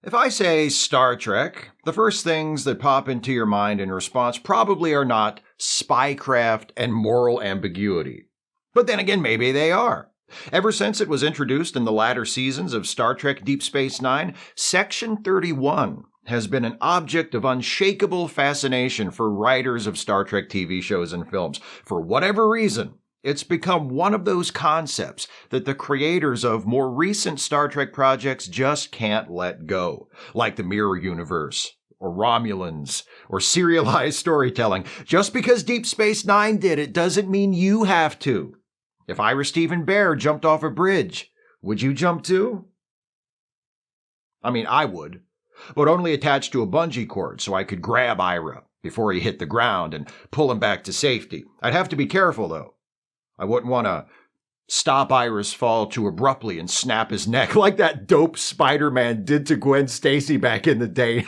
If I say Star Trek, the first things that pop into your mind in response probably are not spycraft and moral ambiguity. But then again, maybe they are. Ever since it was introduced in the latter seasons of Star Trek Deep Space Nine, Section 31 has been an object of unshakable fascination for writers of Star Trek TV shows and films. For whatever reason, it's become one of those concepts that the creators of more recent Star Trek projects just can't let go, like the Mirror Universe, or Romulans, or serialized storytelling. Just because Deep Space Nine did it doesn't mean you have to. If Ira Stephen Bear jumped off a bridge, would you jump too? I mean, I would, but only attached to a bungee cord so I could grab Ira before he hit the ground and pull him back to safety. I'd have to be careful, though. I wouldn't want to stop Ira's fall too abruptly and snap his neck like that dope Spider-Man did to Gwen Stacy back in the day.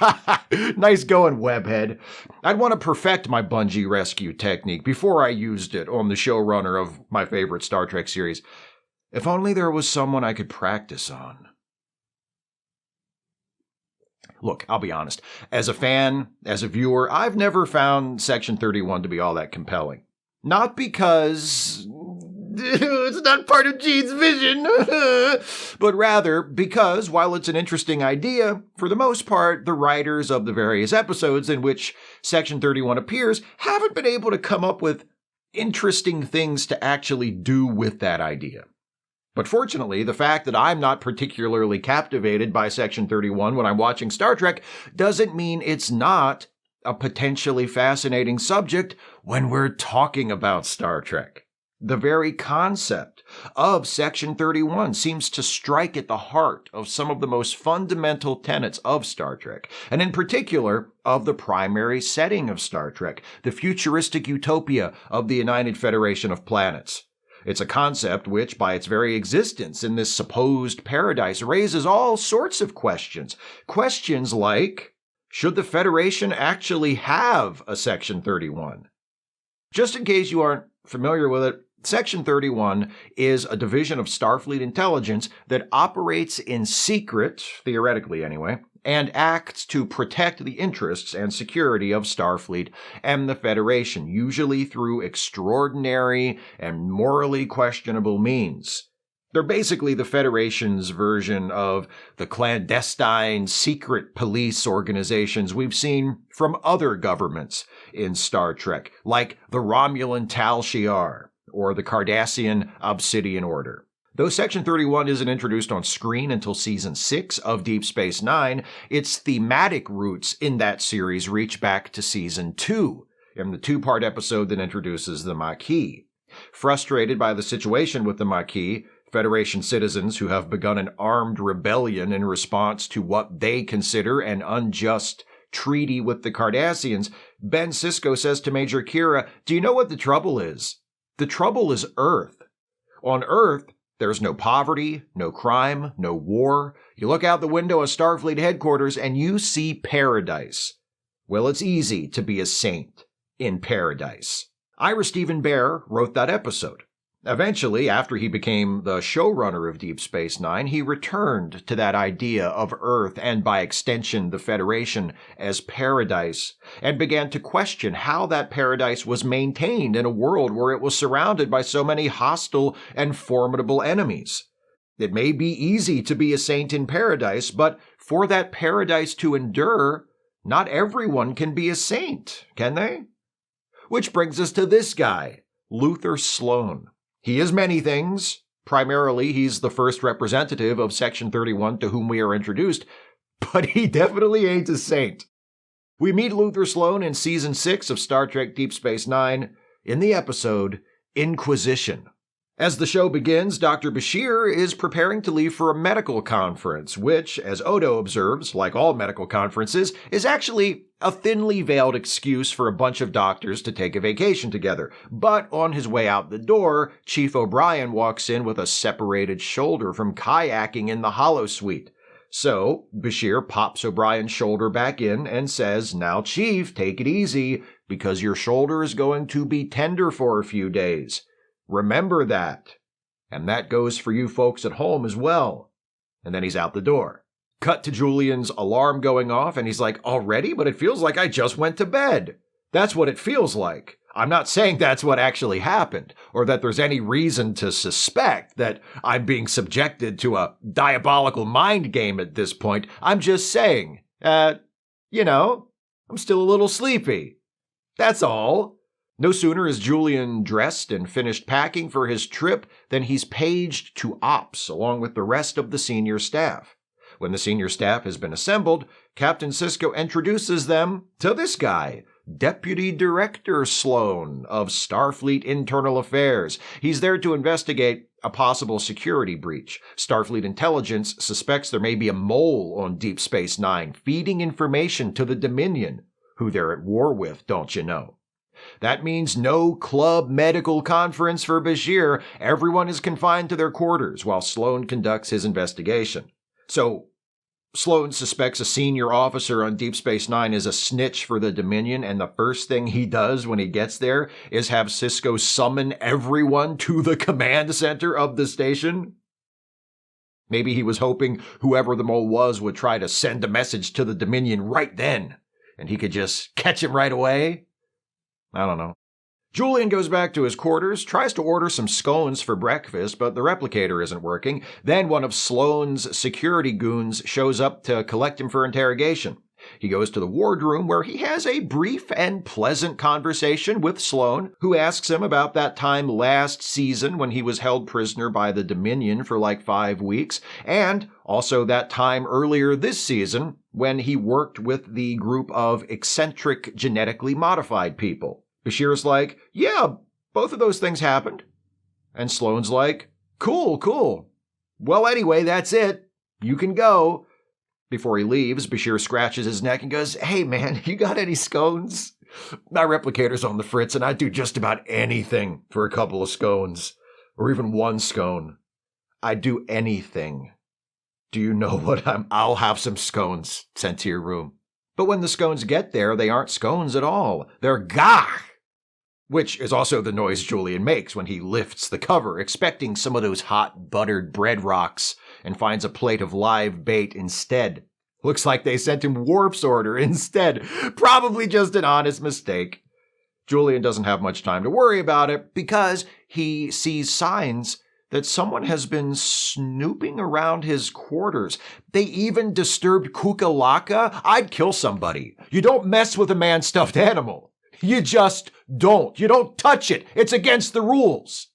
Nice going, webhead. I'd want to perfect my bungee rescue technique before I used it on the showrunner of my favorite Star Trek series. If only there was someone I could practice on. Look, I'll be honest. As a fan, as a viewer, I've never found Section 31 to be all that compelling. Not because it's not part of Gene's vision, but rather because, while it's an interesting idea, for the most part, the writers of the various episodes in which Section 31 appears haven't been able to come up with interesting things to actually do with that idea. But fortunately, the fact that I'm not particularly captivated by Section 31 when I'm watching Star Trek doesn't mean it's not a potentially fascinating subject when we're talking about Star Trek. The very concept of Section 31 seems to strike at the heart of some of the most fundamental tenets of Star Trek, and in particular of the primary setting of Star Trek, the futuristic utopia of the United Federation of Planets. It's a concept which, by its very existence in this supposed paradise, raises all sorts of questions. Questions like, should the Federation actually have a Section 31? Just in case you aren't familiar with it, Section 31 is a division of Starfleet intelligence that operates in secret, theoretically anyway, and acts to protect the interests and security of Starfleet and the Federation, usually through extraordinary and morally questionable means. They're basically the Federation's version of the clandestine secret police organizations we've seen from other governments in Star Trek, like the Romulan Tal Shiar or the Cardassian Obsidian Order. Though Section 31 isn't introduced on screen until Season 6 of Deep Space Nine, its thematic roots in that series reach back to Season 2, in the two-part episode that introduces the Maquis. Frustrated by the situation with the Maquis, Federation citizens who have begun an armed rebellion in response to what they consider an unjust treaty with the Cardassians, Ben Sisko says to Major Kira, "Do you know what the trouble is? The trouble is Earth. On Earth, there's no poverty, no crime, no war. You look out the window of Starfleet headquarters and you see paradise. Well, it's easy to be a saint in paradise." Ira Stephen Bear wrote that episode. Eventually, after he became the showrunner of Deep Space Nine, he returned to that idea of Earth and, by extension, the Federation as paradise, and began to question how that paradise was maintained in a world where it was surrounded by so many hostile and formidable enemies. It may be easy to be a saint in paradise, but for that paradise to endure, not everyone can be a saint, can they? Which brings us to this guy, Luther Sloan. He is many things. Primarily, he's the first representative of Section 31 to whom we are introduced, but he definitely ain't a saint. We meet Luther Sloan in Season 6 of Star Trek Deep Space Nine in the episode Inquisition. As the show begins, Dr. Bashir is preparing to leave for a medical conference, which, as Odo observes, like all medical conferences, is actually a thinly veiled excuse for a bunch of doctors to take a vacation together. But on his way out the door, Chief O'Brien walks in with a separated shoulder from kayaking in the holosuite. So, Bashir pops O'Brien's shoulder back in and says, "Now, Chief, take it easy, because your shoulder is going to be tender for a few days. Remember that. And that goes for you folks at home as well." And then he's out the door. Cut to Julian's alarm going off, and he's like, already? But it feels like I just went to bed. That's what it feels like. I'm not saying that's what actually happened, or that there's any reason to suspect that I'm being subjected to a diabolical mind game at this point. I'm just saying, I'm still a little sleepy. That's all. No sooner is Julian dressed and finished packing for his trip than he's paged to Ops along with the rest of the senior staff. When the senior staff has been assembled, Captain Sisko introduces them to this guy, Deputy Director Sloan of Starfleet Internal Affairs. He's there to investigate a possible security breach. Starfleet intelligence suspects there may be a mole on Deep Space Nine feeding information to the Dominion, who they're at war with, don't you know? That means no club medical conference for Bashir. Everyone is confined to their quarters while Sloan conducts his investigation. So, Sloan suspects a senior officer on Deep Space Nine is a snitch for the Dominion, and the first thing he does when he gets there is have Sisko summon everyone to the command center of the station? Maybe he was hoping whoever the mole was would try to send a message to the Dominion right then, and he could just catch him right away? I don't know. Julian goes back to his quarters, tries to order some scones for breakfast, but the replicator isn't working. Then one of Sloan's security goons shows up to collect him for interrogation. He goes to the wardroom where he has a brief and pleasant conversation with Sloan, who asks him about that time last season when he was held prisoner by the Dominion for like 5 weeks, and also that time earlier this season when he worked with the group of eccentric genetically modified people. Bashir's like, yeah, both of those things happened. And Sloan's like, cool. Well, anyway, that's it. You can go. Before he leaves, Bashir scratches his neck and goes, hey, man, you got any scones? My replicator's on the fritz, and I'd do just about anything for a couple of scones. Or even one scone. I'd do anything. Do you know what I'll have some scones sent to your room. But when the scones get there, they aren't scones at all. They're gah! Which is also the noise Julian makes when he lifts the cover, expecting some of those hot buttered bread rocks, and finds a plate of live bait instead. Looks like they sent him Warp's order instead. Probably just an honest mistake. Julian doesn't have much time to worry about it because he sees signs that someone has been snooping around his quarters. They even disturbed Kukalaka. I'd kill somebody. You don't mess with a man-stuffed animal. You just don't. You don't touch it. It's against the rules.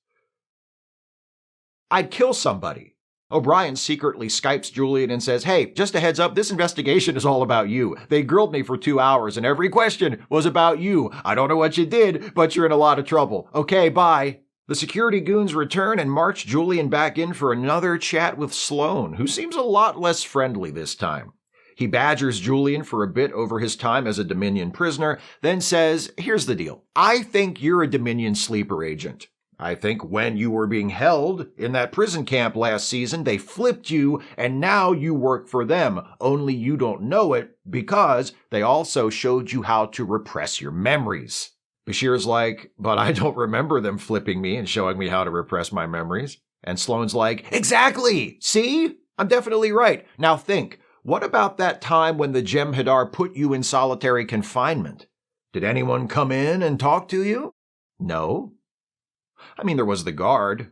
I'd kill somebody. O'Brien secretly Skypes Julian and says, hey, just a heads up, this investigation is all about you. They grilled me for 2 hours and every question was about you. I don't know what you did, but you're in a lot of trouble. Okay, bye. The security goons return and march Julian back in for another chat with Sloan, who seems a lot less friendly this time. He badgers Julian for a bit over his time as a Dominion prisoner, then says, here's the deal. I think you're a Dominion sleeper agent. I think when you were being held in that prison camp last season, they flipped you, and now you work for them, only you don't know it because they also showed you how to repress your memories. Bashir's like, but I don't remember them flipping me and showing me how to repress my memories. And Sloan's like, exactly! See? I'm definitely right. Now think, what about that time when the Jem'Hadar put you in solitary confinement? Did anyone come in and talk to you? No. I mean, there was the guard.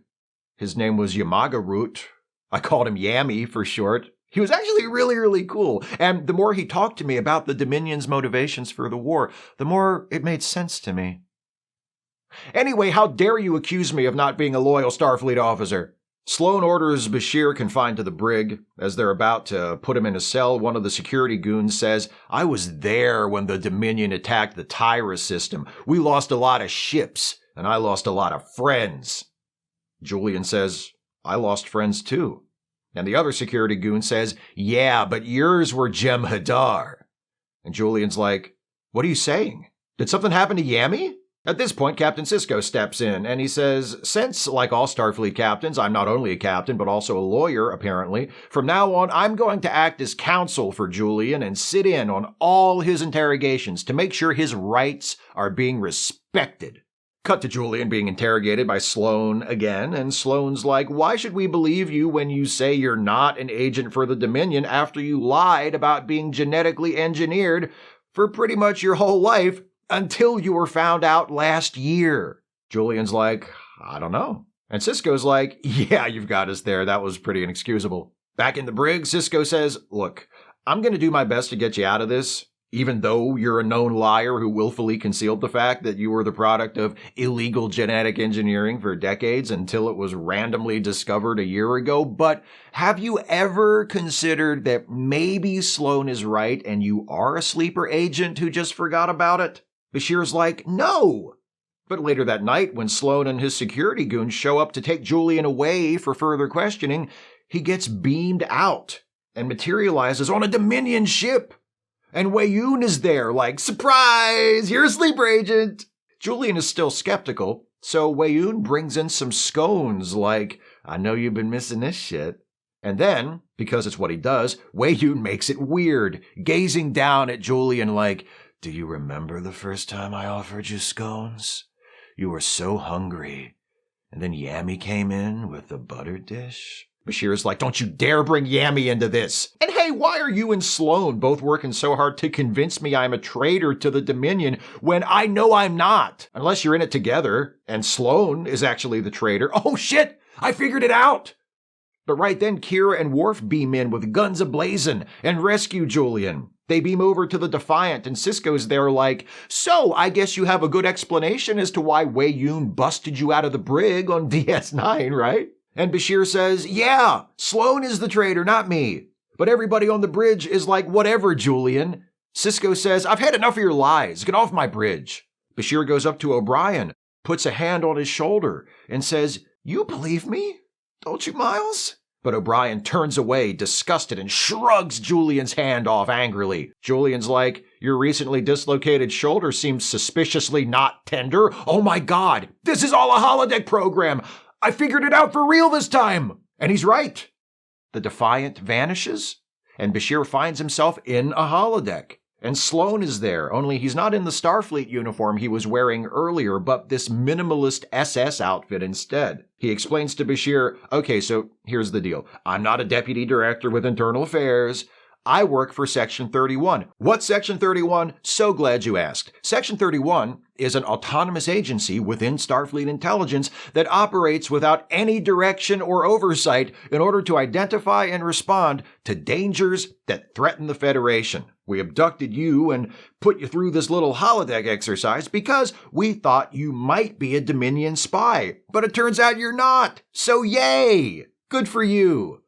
His name was Yamaga-Root. I called him Yammy for short. He was actually really, really cool. And the more he talked to me about the Dominion's motivations for the war, the more it made sense to me. Anyway, how dare you accuse me of not being a loyal Starfleet officer? Sloan orders Bashir confined to the brig. As they're about to put him in a cell, one of the security goons says, I was there when the Dominion attacked the Tyra system. We lost a lot of ships, and I lost a lot of friends. Julian says, I lost friends too. And the other security goon says, yeah, but yours were Jem'Hadar. And Julian's like, what are you saying? Did something happen to Yammy? At this point, Captain Sisko steps in, and he says, since, like all Starfleet captains, I'm not only a captain, but also a lawyer, apparently, from now on, I'm going to act as counsel for Julian and sit in on all his interrogations to make sure his rights are being respected. Cut to Julian being interrogated by Sloan again, and Sloan's like, why should we believe you when you say you're not an agent for the Dominion after you lied about being genetically engineered for pretty much your whole life until you were found out last year? Julian's like, I don't know. And Cisco's like, yeah, you've got us there. That was pretty inexcusable. Back in the brig, Cisco says, look, I'm going to do my best to get you out of this, even though you're a known liar who willfully concealed the fact that you were the product of illegal genetic engineering for decades until it was randomly discovered a year ago. But have you ever considered that maybe Sloan is right and you are a sleeper agent who just forgot about it? Bashir's like, no. But later that night, when Sloan and his security goons show up to take Julian away for further questioning, he gets beamed out and materializes on a Dominion ship. And Weyoun is there, like, surprise, you're a sleeper agent. Julian is still skeptical, so Weyoun brings in some scones, like, I know you've been missing this shit. And then, because it's what he does, Weyoun makes it weird, gazing down at Julian like, do you remember the first time I offered you scones? You were so hungry. And then Yami came in with the butter dish. Bashir's like, don't you dare bring Yami into this. And hey, why are you and Sloan both working so hard to convince me I'm a traitor to the Dominion when I know I'm not? Unless you're in it together and Sloan is actually the traitor. Oh shit, I figured it out. But right then, Kira and Worf beam in with guns ablazing and rescue Julian. They beam over to the Defiant and Cisco's there like, so I guess you have a good explanation as to why Weyoun busted you out of the brig on DS9, right? And Bashir says, yeah, Sloan is the traitor, not me. But everybody on the bridge is like, whatever, Julian. Cisco says, I've had enough of your lies. Get off my bridge. Bashir goes up to O'Brien, puts a hand on his shoulder, and says, you believe me? Don't you, Miles? But O'Brien turns away, disgusted, and shrugs Julian's hand off angrily. Julian's like, your recently dislocated shoulder seems suspiciously not tender. Oh my God, this is all a holodeck program. I figured it out for real this time. And he's right. The Defiant vanishes, and Bashir finds himself in a holodeck. And Sloan is there, only he's not in the Starfleet uniform he was wearing earlier, but this minimalist SS outfit instead. He explains to Bashir, okay, so here's the deal. I'm not a deputy director with internal affairs. I work for Section 31. What's Section 31? So glad you asked. Section 31 is an autonomous agency within Starfleet intelligence that operates without any direction or oversight in order to identify and respond to dangers that threaten the Federation. We abducted you and put you through this little holodeck exercise because we thought you might be a Dominion spy, but it turns out you're not. So yay! Good for you.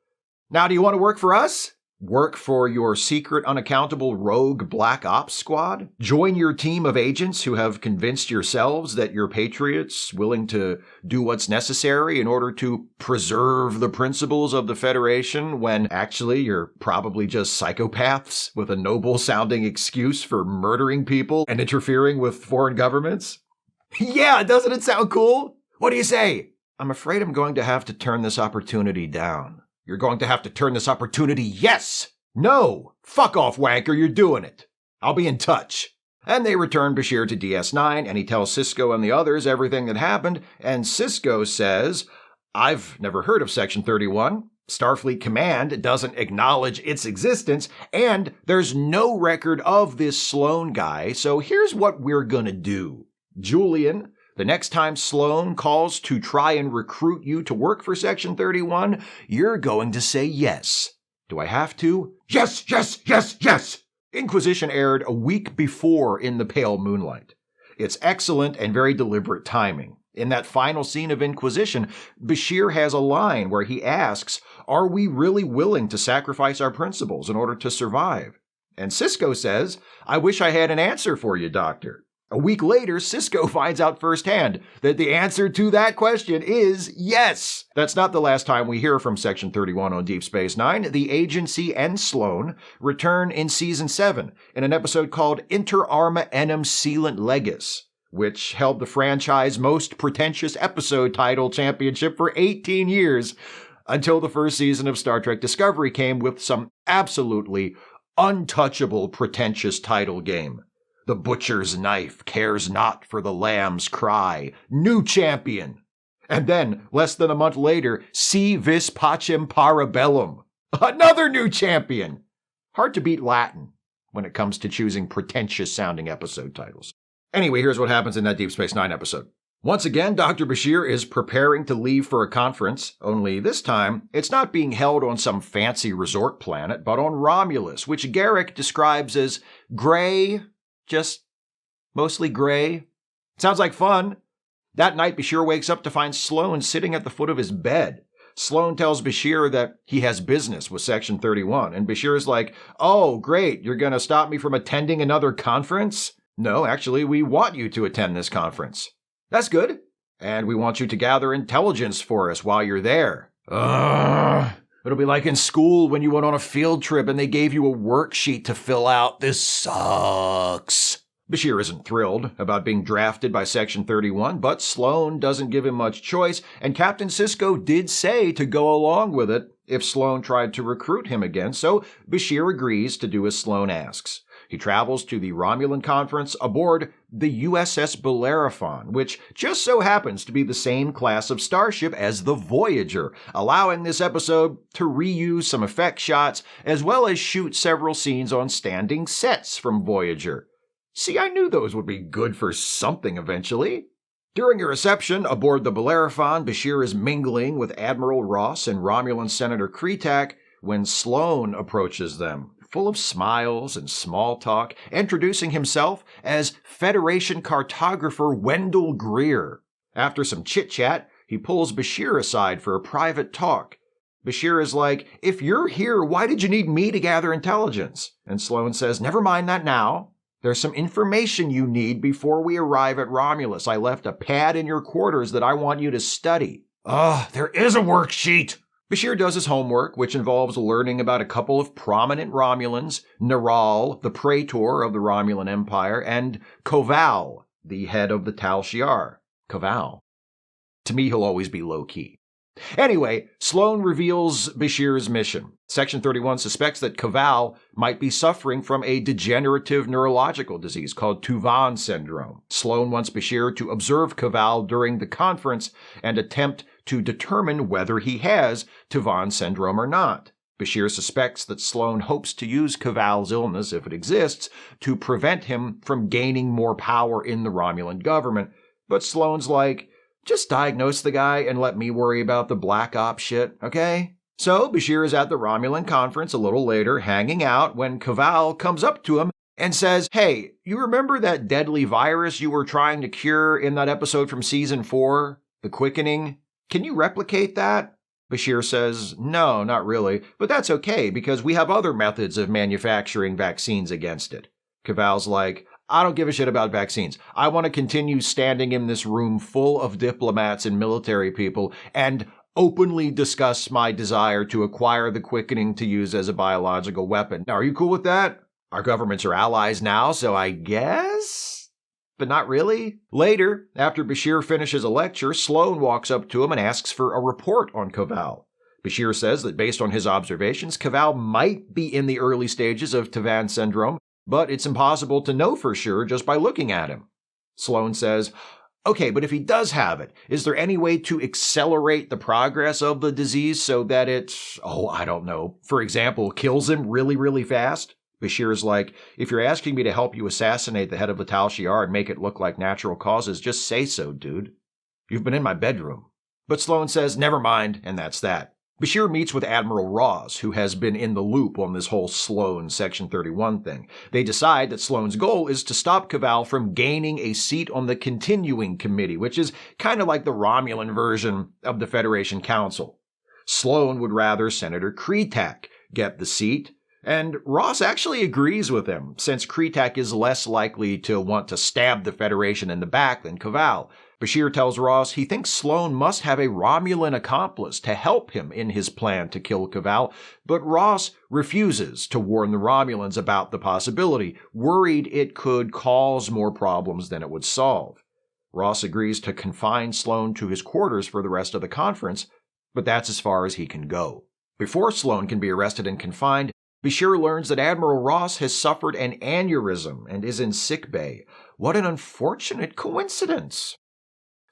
Now, do you want to work for us? Work for your secret, unaccountable rogue black ops squad? Join your team of agents who have convinced yourselves that you're patriots willing to do what's necessary in order to preserve the principles of the Federation when actually you're probably just psychopaths with a noble-sounding excuse for murdering people and interfering with foreign governments? Yeah, doesn't it sound cool? What do you say? I'm afraid I'm going to have to turn this opportunity down. You're going to have to turn this opportunity yes! No! Fuck off, wanker, you're doing it. I'll be in touch. And they return Bashir to DS9, and he tells Cisco and the others everything that happened, and Cisco says, I've never heard of Section 31. Starfleet Command doesn't acknowledge its existence, and there's no record of this Sloan guy, so here's what we're gonna do. Julian, the next time Sloan calls to try and recruit you to work for Section 31, you're going to say yes. Do I have to? Yes, yes, yes, yes! Inquisition aired a week before In the Pale Moonlight. It's excellent and very deliberate timing. In that final scene of Inquisition, Bashir has a line where he asks, are we really willing to sacrifice our principles in order to survive? And Cisco says, I wish I had an answer for you, Doctor. A week later, Cisco finds out firsthand that the answer to that question is yes. That's not the last time we hear from Section 31 on Deep Space Nine. The agency and Sloan return in Season 7 in an episode called Inter Arma Enim Sealant Legis, which held the franchise's most pretentious episode title championship for 18 years until the first season of Star Trek Discovery came with some absolutely untouchable pretentious title game. The butcher's knife cares not for the lamb's cry. New champion. And then, less than a month later, Si vis pacem parabellum. Another new champion. Hard to beat Latin when it comes to choosing pretentious-sounding episode titles. Anyway, here's what happens in that Deep Space Nine episode. Once again, Dr. Bashir is preparing to leave for a conference, only this time, it's not being held on some fancy resort planet, but on Romulus, which Garrick describes as gray, just mostly gray. Sounds like fun. That night, Bashir wakes up to find Sloan sitting at the foot of his bed. Sloan tells Bashir that he has business with Section 31, and Bashir is like, "Oh, great, you're gonna stop me from attending another conference?" "No, actually, we want you to attend this conference." "That's good. And we want you to gather intelligence for us while you're there." It'll be like in school when you went on a field trip and they gave you a worksheet to fill out. This sucks. Bashir isn't thrilled about being drafted by Section 31, but Sloan doesn't give him much choice, and Captain Sisko did say to go along with it if Sloan tried to recruit him again, so Bashir agrees to do as Sloan asks. He travels to the Romulan conference aboard the USS Bellerophon, which just so happens to be the same class of starship as the Voyager, allowing this episode to reuse some effect shots as well as shoot several scenes on standing sets from Voyager. See, I knew those would be good for something eventually. During a reception aboard the Bellerophon, Bashir is mingling with Admiral Ross and Romulan Senator Kretak when Sloan approaches them, full of smiles and small talk, introducing himself as Federation cartographer Wendell Greer. After some chit-chat, he pulls Bashir aside for a private talk. Bashir is like, "If you're here, why did you need me to gather intelligence?" And Sloan says, "Never mind that now. There's some information you need before we arrive at Romulus. I left a pad in your quarters that I want you to study." There is a worksheet! Bashir does his homework, which involves learning about a couple of prominent Romulans, Neral, the praetor of the Romulan Empire, and Koval, the head of the Tal Shiar. Koval. To me, he'll always be low-key. Anyway, Sloan reveals Bashir's mission. Section 31 suspects that Koval might be suffering from a degenerative neurological disease called Tuvan syndrome. Sloan wants Bashir to observe Koval during the conference and attempt to determine whether he has Tuvan syndrome or not. Bashir suspects that Sloan hopes to use Koval's illness, if it exists, to prevent him from gaining more power in the Romulan government, but Sloan's like, "Just diagnose the guy and let me worry about the Black Ops shit, okay?" So Bashir is at the Romulan conference a little later, hanging out, when Koval comes up to him and says, "Hey, you remember that deadly virus you were trying to cure in that episode from Season 4, The Quickening? Can you replicate that?" Bashir says, "No, not really, but that's okay because we have other methods of manufacturing vaccines against it." Koval's like, "I don't give a shit about vaccines. I want to continue standing in this room full of diplomats and military people and openly discuss my desire to acquire the quickening to use as a biological weapon. Now, are you cool with that? Our governments are allies now, so I guess? But not really." Later, after Bashir finishes a lecture, Sloan walks up to him and asks for a report on Koval. Bashir says that based on his observations, Koval might be in the early stages of Tuvan syndrome, but it's impossible to know for sure just by looking at him. Sloan says, "Okay, but if he does have it, is there any way to accelerate the progress of the disease so that it, I don't know, for example, kills him really, really fast?" Bashir's like, "If you're asking me to help you assassinate the head of the Tal Shiar and make it look like natural causes, just say so, dude. You've been in my bedroom." But Sloan says, "Never mind," and that's that. Bashir meets with Admiral Ross, who has been in the loop on this whole Sloan Section 31 thing. They decide that Sloan's goal is to stop Koval from gaining a seat on the Continuing Committee, which is kind of like the Romulan version of the Federation Council. Sloan would rather Senator Kretak get the seat, and Ross actually agrees with him, since Kretak is less likely to want to stab the Federation in the back than Koval. Bashir tells Ross he thinks Sloan must have a Romulan accomplice to help him in his plan to kill Koval, but Ross refuses to warn the Romulans about the possibility, worried it could cause more problems than it would solve. Ross agrees to confine Sloan to his quarters for the rest of the conference, but that's as far as he can go. Before Sloan can be arrested and confined, Bashir learns that Admiral Ross has suffered an aneurysm and is in sickbay. What an unfortunate coincidence.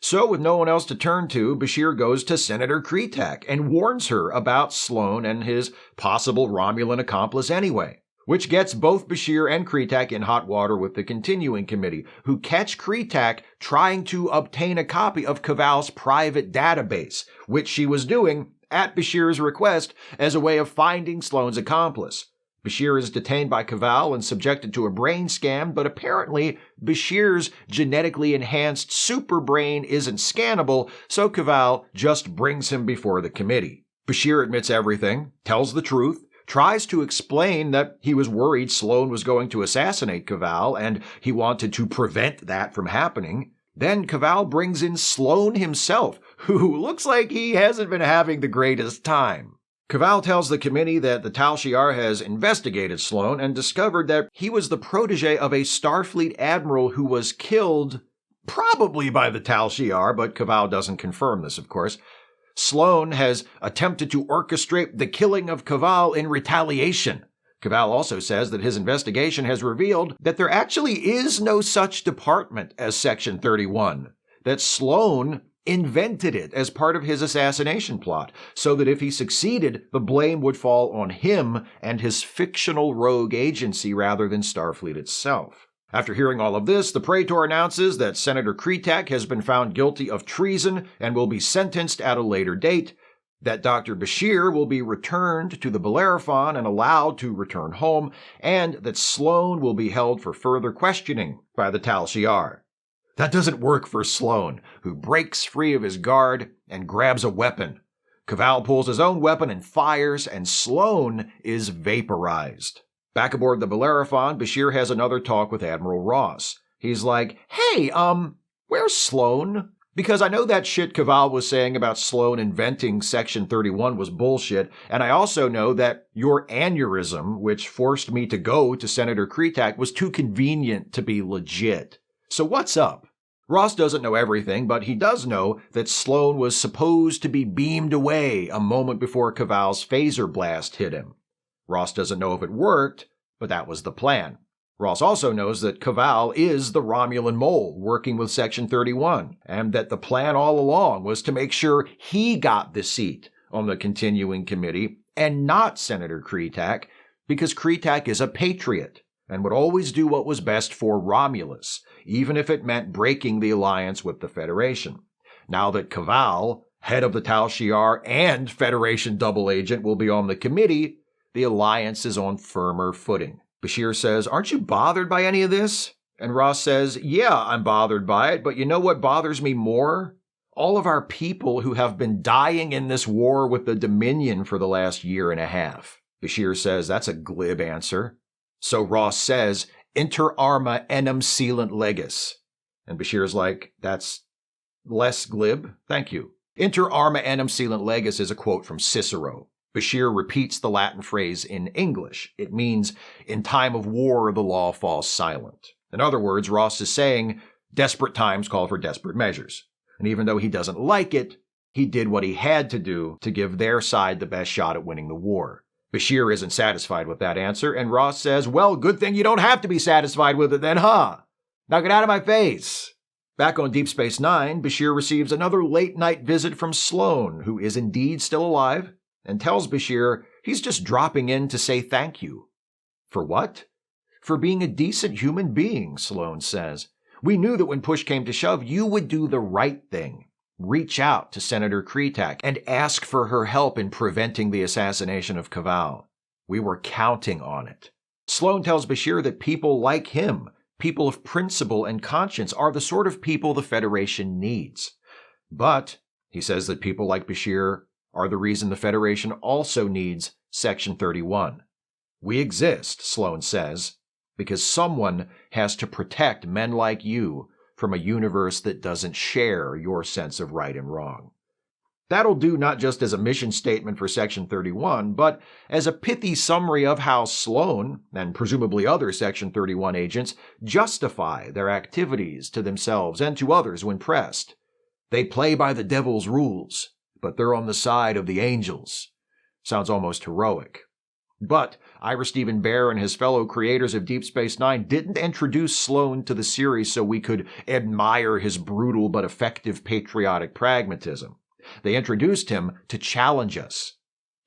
So, with no one else to turn to, Bashir goes to Senator Kretak and warns her about Sloan and his possible Romulan accomplice anyway, which gets both Bashir and Kretak in hot water with the Continuing Committee, who catch Kretak trying to obtain a copy of Caval's private database, which she was doing at Bashir's request as a way of finding Sloan's accomplice. Bashir is detained by Caval and subjected to a brain scan, but apparently Bashir's genetically enhanced super brain isn't scannable, so Caval just brings him before the committee. Bashir admits everything, tells the truth, tries to explain that he was worried Sloan was going to assassinate Caval and he wanted to prevent that from happening. Then Caval brings in Sloan himself, who looks like he hasn't been having the greatest time. Caval tells the committee that the Tal Shiar has investigated Sloan and discovered that he was the protege of a Starfleet admiral who was killed, probably by the Tal Shiar, but Caval doesn't confirm this, of course. Sloan has attempted to orchestrate the killing of Caval in retaliation. Caval also says that his investigation has revealed that there actually is no such department as Section 31, that Sloan invented it as part of his assassination plot, so that if he succeeded, the blame would fall on him and his fictional rogue agency rather than Starfleet itself. After hearing all of this, the Praetor announces that Senator Kretak has been found guilty of treason and will be sentenced at a later date, that Dr. Bashir will be returned to the Bellerophon and allowed to return home, and that Sloan will be held for further questioning by the Tal Shiar. That doesn't work for Sloan, who breaks free of his guard and grabs a weapon. Caval pulls his own weapon and fires, and Sloan is vaporized. Back aboard the Bellerophon, Bashir has another talk with Admiral Ross. He's like, "Hey, where's Sloan? Because I know that shit Caval was saying about Sloan inventing Section 31 was bullshit, and I also know that your aneurysm, which forced me to go to Senator Kretak, was too convenient to be legit. So what's up?" Ross doesn't know everything, but he does know that Sloan was supposed to be beamed away a moment before Caval's phaser blast hit him. Ross doesn't know if it worked, but that was the plan. Ross also knows that Caval is the Romulan mole working with Section 31, and that the plan all along was to make sure he got the seat on the Continuing Committee and not Senator Kretak, because Kretak is a patriot and would always do what was best for Romulus, even if it meant breaking the alliance with the Federation. Now that Caval, head of the Tal Shiar and Federation double agent, will be on the committee, the alliance is on firmer footing. Bashir says, "Aren't you bothered by any of this?" And Ross says, "Yeah, I'm bothered by it, but you know what bothers me more? All of our people who have been dying in this war with the Dominion for the last year and a half." Bashir says, "That's a glib answer." So Ross says, "Inter Arma Enim Sealant Legis." And Bashir's like, "That's less glib, thank you." Inter Arma Enim Sealant Legis is a quote from Cicero. Bashir repeats the Latin phrase in English. It means, in time of war, the law falls silent. In other words, Ross is saying, desperate times call for desperate measures. And even though he doesn't like it, he did what he had to do to give their side the best shot at winning the war. Bashir isn't satisfied with that answer, and Ross says, "Well, good thing you don't have to be satisfied with it then, huh? Now get out of my face." Back on Deep Space Nine, Bashir receives another late-night visit from Sloan, who is indeed still alive, and tells Bashir he's just dropping in to say thank you. For what? For being a decent human being, Sloan says. "We knew that when push came to shove, you would do the right thing. Reach out to Senator Kretak and ask for her help in preventing the assassination of Caval. We were counting on it." Sloan tells Bashir that people like him, people of principle and conscience, are the sort of people the Federation needs. But he says that people like Bashir are the reason the Federation also needs Section 31. "We exist," Sloan says, "because someone has to protect men like you from a universe that doesn't share your sense of right and wrong." That'll do not just as a mission statement for Section 31, but as a pithy summary of how Sloan, and presumably other Section 31 agents, justify their activities to themselves and to others when pressed. They play by the devil's rules, but they're on the side of the angels. Sounds almost heroic. But Ira Steven Behr and his fellow creators of Deep Space Nine didn't introduce Sloan to the series so we could admire his brutal but effective patriotic pragmatism. They introduced him to challenge us,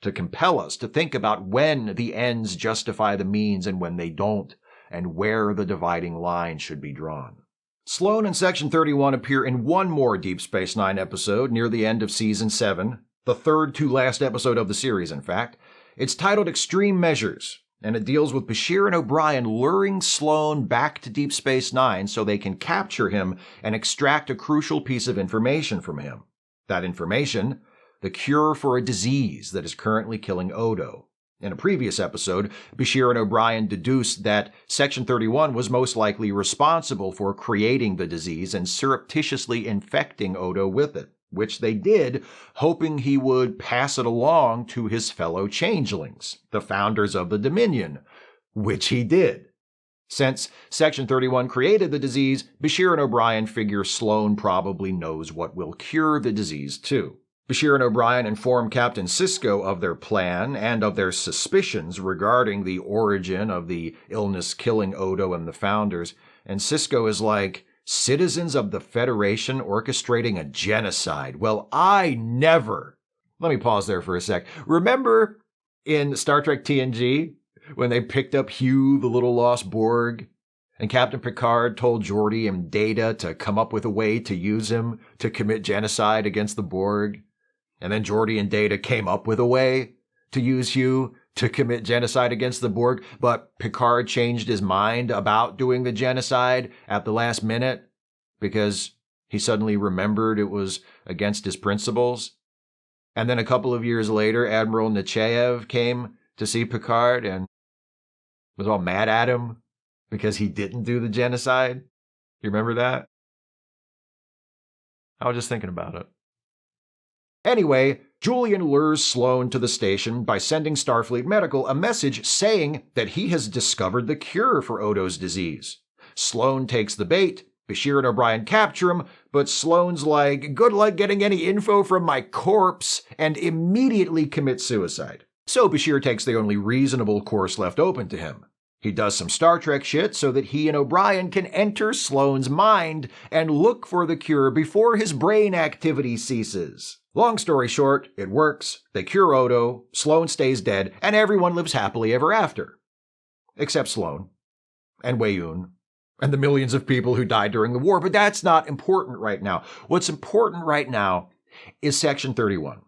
to compel us to think about when the ends justify the means and when they don't, and where the dividing line should be drawn. Sloan and Section 31 appear in one more Deep Space Nine episode near the end of Season 7, the third to last episode of the series, in fact. It's titled Extreme Measures, and it deals with Bashir and O'Brien luring Sloan back to Deep Space Nine so they can capture him and extract a crucial piece of information from him. That information, the cure for a disease that is currently killing Odo. In a previous episode, Bashir and O'Brien deduced that Section 31 was most likely responsible for creating the disease and surreptitiously infecting Odo with it, which they did, hoping he would pass it along to his fellow changelings, the founders of the Dominion, which he did. Since Section 31 created the disease, Bashir and O'Brien figure Sloan probably knows what will cure the disease too. Bashir and O'Brien inform Captain Sisko of their plan and of their suspicions regarding the origin of the illness killing Odo and the founders, and Sisko is like, citizens of the Federation orchestrating a genocide. Well, I never. Let me pause there for a sec. Remember in Star Trek TNG when they picked up Hugh, the little lost Borg, and Captain Picard told Geordi and Data to come up with a way to use him to commit genocide against the Borg? And then Geordi and Data came up with a way to use Hugh to commit genocide against the Borg, but Picard changed his mind about doing the genocide at the last minute because he suddenly remembered it was against his principles. And then a couple of years later, Admiral Nechayev came to see Picard and was all mad at him because he didn't do the genocide. You remember that? I was just thinking about it. Anyway, Julian lures Sloan to the station by sending Starfleet Medical a message saying that he has discovered the cure for Odo's disease. Sloan takes the bait, Bashir and O'Brien capture him, but Sloan's like, good luck getting any info from my corpse, and immediately commits suicide. So Bashir takes the only reasonable course left open to him. He does some Star Trek shit so that he and O'Brien can enter Sloan's mind and look for the cure before his brain activity ceases. Long story short, it works, they cure Odo, Sloan stays dead, and everyone lives happily ever after. Except Sloan, and Weyoun, and the millions of people who died during the war, but that's not important right now. What's important right now is Section 31.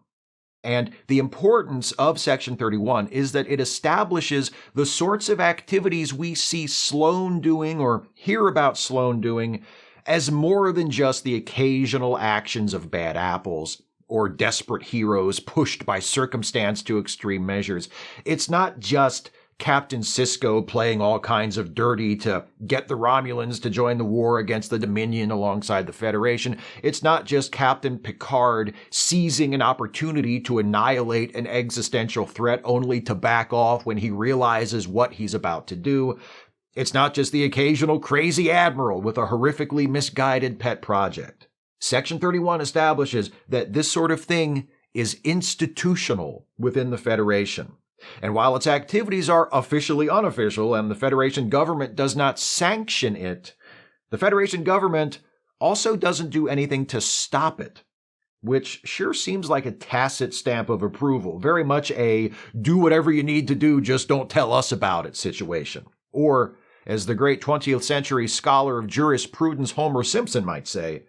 And the importance of Section 31 is that it establishes the sorts of activities we see Sloan doing or hear about Sloan doing as more than just the occasional actions of bad apples or desperate heroes pushed by circumstance to extreme measures. It's not just Captain Sisko playing all kinds of dirty to get the Romulans to join the war against the Dominion alongside the Federation. It's not just Captain Picard seizing an opportunity to annihilate an existential threat only to back off when he realizes what he's about to do. It's not just the occasional crazy admiral with a horrifically misguided pet project. Section 31 establishes that this sort of thing is institutional within the Federation. And while its activities are officially unofficial and the Federation government does not sanction it, the Federation government also doesn't do anything to stop it, which sure seems like a tacit stamp of approval, very much a do whatever you need to do, just don't tell us about it situation. Or, as the great 20th century scholar of jurisprudence Homer Simpson might say,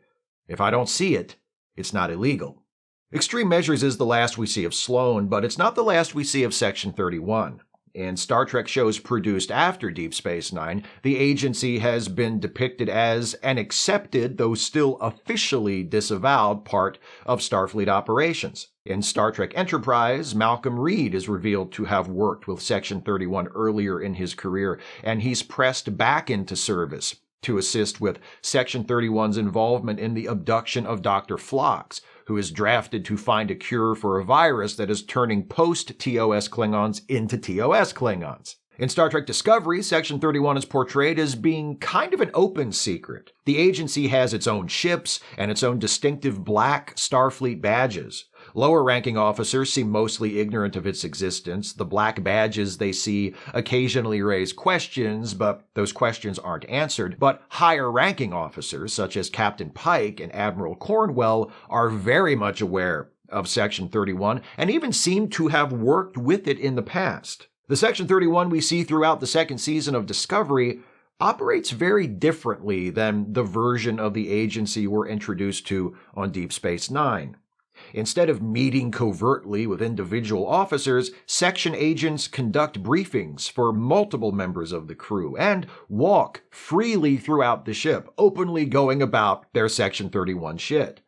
if I don't see it, it's not illegal. Extreme Measures is the last we see of Sloan, but it's not the last we see of Section 31. In Star Trek shows produced after Deep Space Nine, the agency has been depicted as an accepted, though still officially disavowed, part of Starfleet operations. In Star Trek Enterprise, Malcolm Reed is revealed to have worked with Section 31 earlier in his career, and he's pressed back into service to assist with Section 31's involvement in the abduction of Dr. Phlox, who is drafted to find a cure for a virus that is turning post-TOS Klingons into TOS Klingons. In Star Trek Discovery, Section 31 is portrayed as being kind of an open secret. The agency has its own ships and its own distinctive black Starfleet badges. Lower-ranking officers seem mostly ignorant of its existence. The black badges they see occasionally raise questions, but those questions aren't answered. But higher-ranking officers, such as Captain Pike and Admiral Cornwell, are very much aware of Section 31 and even seem to have worked with it in the past. The Section 31 we see throughout the second season of Discovery operates very differently than the version of the agency we're introduced to on Deep Space Nine. Instead of meeting covertly with individual officers, section agents conduct briefings for multiple members of the crew and walk freely throughout the ship, openly going about their Section 31 shit.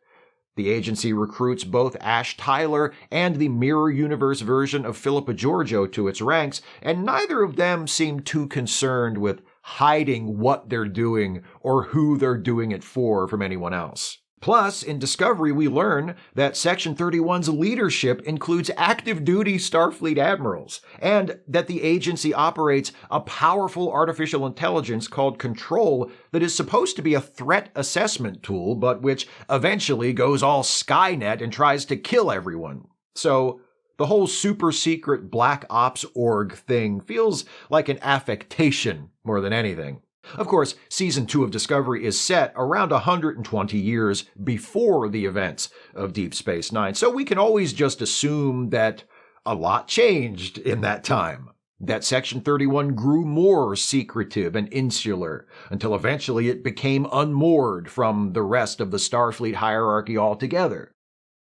The agency recruits both Ash Tyler and the Mirror Universe version of Philippa Georgiou to its ranks, and neither of them seem too concerned with hiding what they're doing or who they're doing it for from anyone else. Plus, in Discovery, we learn that Section 31's leadership includes active-duty Starfleet admirals, and that the agency operates a powerful artificial intelligence called Control that is supposed to be a threat assessment tool, but which eventually goes all Skynet and tries to kill everyone. So, the whole super-secret Black Ops org thing feels like an affectation more than anything. Of course, Season 2 of Discovery is set around 120 years before the events of Deep Space Nine, so we can always just assume that a lot changed in that time. That Section 31 grew more secretive and insular, until eventually it became unmoored from the rest of the Starfleet hierarchy altogether.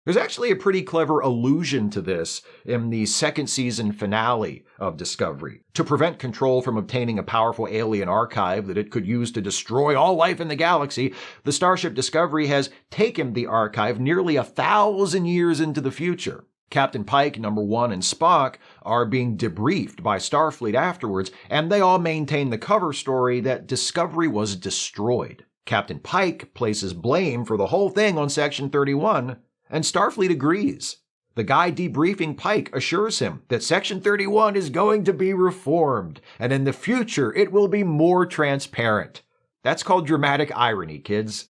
There's actually a pretty clever allusion to this in the second season finale of Discovery. To prevent Control from obtaining a powerful alien archive that it could use to destroy all life in the galaxy, the Starship Discovery has taken the archive nearly 1,000 years into the future. Captain Pike, Number 1, and Spock are being debriefed by Starfleet afterwards, and they all maintain the cover story that Discovery was destroyed. Captain Pike places blame for the whole thing on Section 31, and Starfleet agrees. The guy debriefing Pike assures him that Section 31 is going to be reformed, and in the future it will be more transparent. That's called dramatic irony, kids.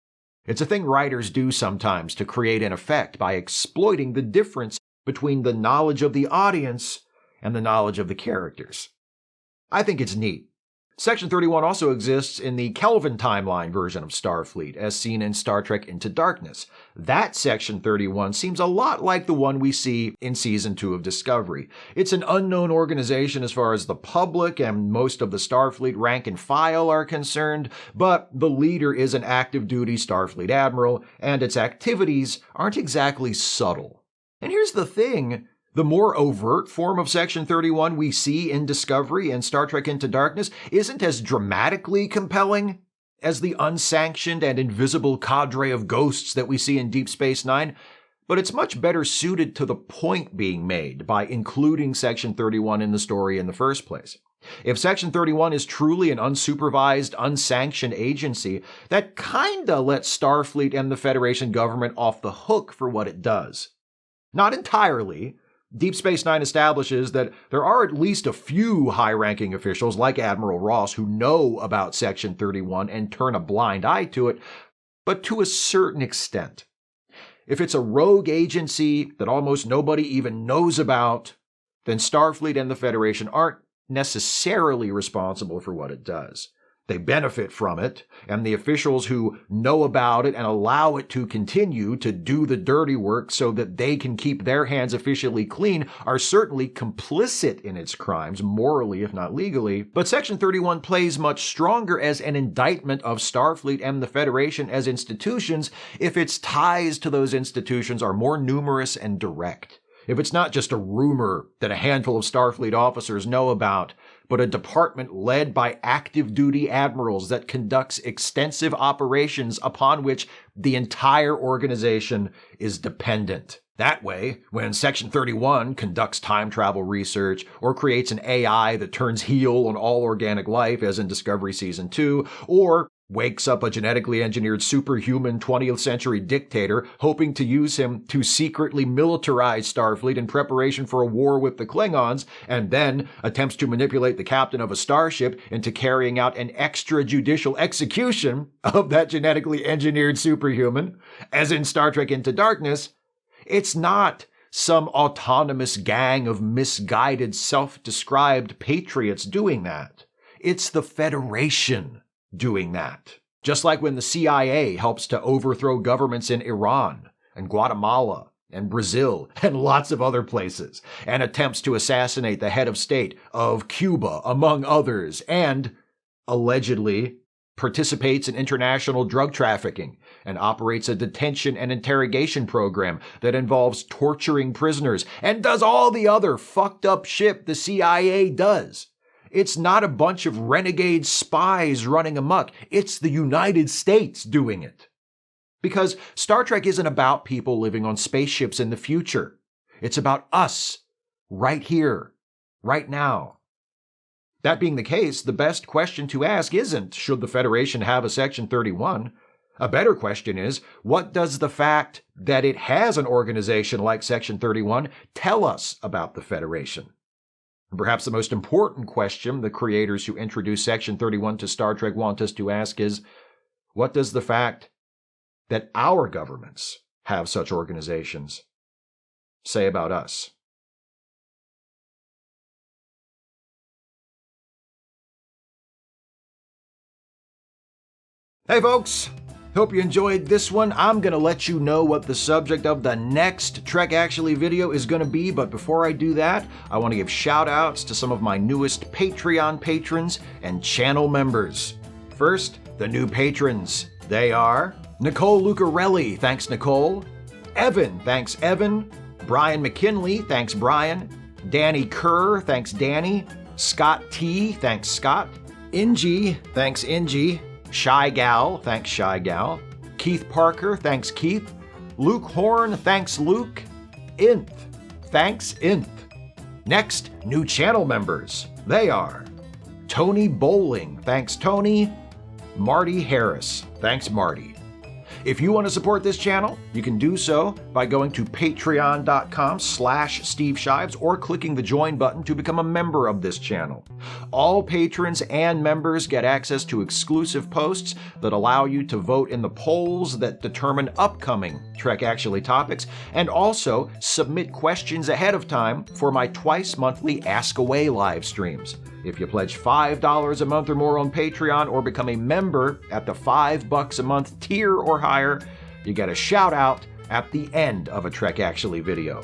It's a thing writers do sometimes to create an effect by exploiting the difference between the knowledge of the audience and the knowledge of the characters. I think it's neat. Section 31 also exists in the Kelvin timeline version of Starfleet, as seen in Star Trek Into Darkness. That Section 31 seems a lot like the one we see in Season 2 of Discovery. It's an unknown organization as far as the public and most of the Starfleet rank and file are concerned, but the leader is an active-duty Starfleet admiral, and its activities aren't exactly subtle. And here's the thing. The more overt form of Section 31 we see in Discovery and Star Trek Into Darkness isn't as dramatically compelling as the unsanctioned and invisible cadre of ghosts that we see in Deep Space Nine, but it's much better suited to the point being made by including Section 31 in the story in the first place. If Section 31 is truly an unsupervised, unsanctioned agency, that kinda lets Starfleet and the Federation government off the hook for what it does. Not entirely. Deep Space Nine establishes that there are at least a few high-ranking officials like Admiral Ross who know about Section 31 and turn a blind eye to it, but to a certain extent. If it's a rogue agency that almost nobody even knows about, then Starfleet and the Federation aren't necessarily responsible for what it does. They benefit from it, and the officials who know about it and allow it to continue to do the dirty work so that they can keep their hands officially clean are certainly complicit in its crimes, morally if not legally. But Section 31 plays much stronger as an indictment of Starfleet and the Federation as institutions if its ties to those institutions are more numerous and direct. If it's not just a rumor that a handful of Starfleet officers know about, but a department led by active-duty admirals that conducts extensive operations upon which the entire organization is dependent. That way, when Section 31 conducts time travel research or creates an AI that turns heel on all organic life, as in Discovery Season 2, or wakes up a genetically engineered superhuman 20th century dictator hoping to use him to secretly militarize Starfleet in preparation for a war with the Klingons, and then attempts to manipulate the captain of a starship into carrying out an extrajudicial execution of that genetically engineered superhuman, as in Star Trek Into Darkness, it's not some autonomous gang of misguided, self-described patriots doing that. It's the Federation doing that. Just like when the CIA helps to overthrow governments in Iran and Guatemala and Brazil and lots of other places, and attempts to assassinate the head of state of Cuba, among others, and allegedly participates in international drug trafficking and operates a detention and interrogation program that involves torturing prisoners and does all the other fucked up shit the CIA does. It's not a bunch of renegade spies running amok. It's the United States doing it. Because Star Trek isn't about people living on spaceships in the future. It's about us, right here, right now. That being the case, the best question to ask isn't, should the Federation have a Section 31? A better question is, what does the fact that it has an organization like Section 31 tell us about the Federation? And perhaps the most important question the creators who introduced Section 31 to Star Trek want us to ask is, what does the fact that our governments have such organizations say about us? Hey folks, hope you enjoyed this one. I'm going to let you know what the subject of the next Trek Actually video is going to be, but before I do that, I want to give shout-outs to some of my newest Patreon patrons and channel members. First, the new patrons. They are Nicole Lucarelli, thanks Nicole. Evan, thanks Evan. Brian McKinley, thanks Brian. Danny Kerr, thanks Danny. Scott T, thanks Scott. Ingy, thanks Ingy. Shy Gal, thanks Shy Gal. Keith Parker, thanks Keith. Luke Horn, thanks Luke. Inth, thanks Inth. Next, new channel members. They are Tony Bowling, thanks Tony. Marty Harris, thanks Marty. If you want to support this channel, you can do so by going to patreon.com/Steve Shives or clicking the join button to become a member of this channel. All patrons and members get access to exclusive posts that allow you to vote in the polls that determine upcoming Trek Actually topics, and also submit questions ahead of time for my twice-monthly Ask Away live streams. If you pledge $5 a month or more on Patreon or become a member at the $5 a month tier or higher, you get a shout out at the end of a Trek Actually video.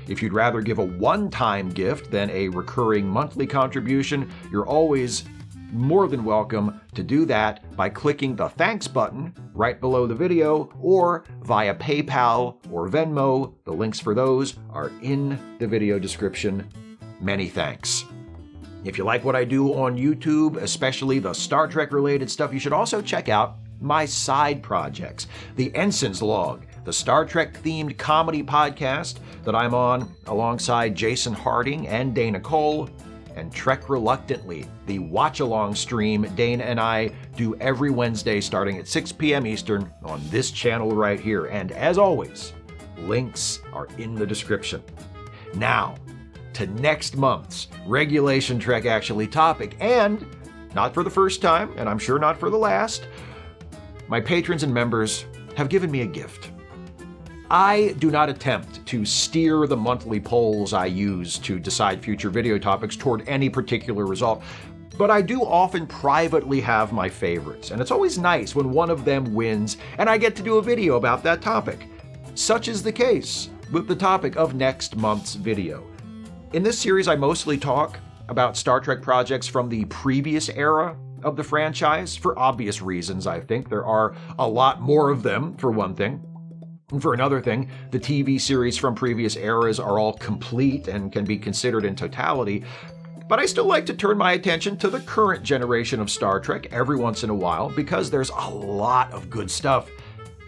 If you'd rather give a one-time gift than a recurring monthly contribution, you're always more than welcome to do that by clicking the thanks button right below the video or via PayPal or Venmo. The links for those are in the video description. Many thanks. If you like what I do on YouTube, especially the Star Trek related stuff, you should also check out my side projects. The Ensign's Log, the Star Trek themed comedy podcast that I'm on alongside Jason Harding and Dana Cole, and Trek Reluctantly, the watch-along stream Dana and I do every Wednesday starting at 6 p.m. Eastern on this channel right here. And as always, links are in the description. Now, to next month's Regulation Trek Actually topic, and not for the first time, and I'm sure not for the last, my patrons and members have given me a gift. I do not attempt to steer the monthly polls I use to decide future video topics toward any particular result, but I do often privately have my favorites, and it's always nice when one of them wins and I get to do a video about that topic. Such is the case with the topic of next month's video. In this series, I mostly talk about Star Trek projects from the previous era of the franchise, for obvious reasons, I think. There are a lot more of them, for one thing. And for another thing, the TV series from previous eras are all complete and can be considered in totality. But I still like to turn my attention to the current generation of Star Trek every once in a while, because there's a lot of good stuff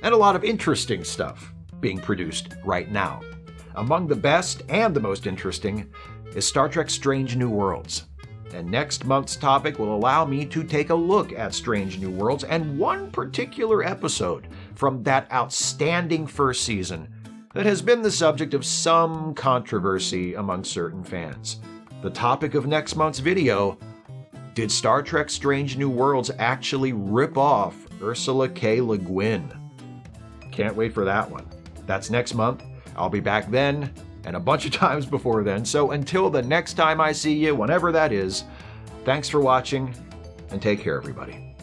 and a lot of interesting stuff being produced right now. Among the best and the most interesting is Star Trek Strange New Worlds. And next month's topic will allow me to take a look at Strange New Worlds and one particular episode from that outstanding first season that has been the subject of some controversy among certain fans. The topic of next month's video: did Star Trek Strange New Worlds actually rip off Ursula K. Le Guin? Can't wait for that one. That's next month. I'll be back then. and a bunch of times before then. So until the next time I see you, whenever that is, thanks for watching, and take care, everybody.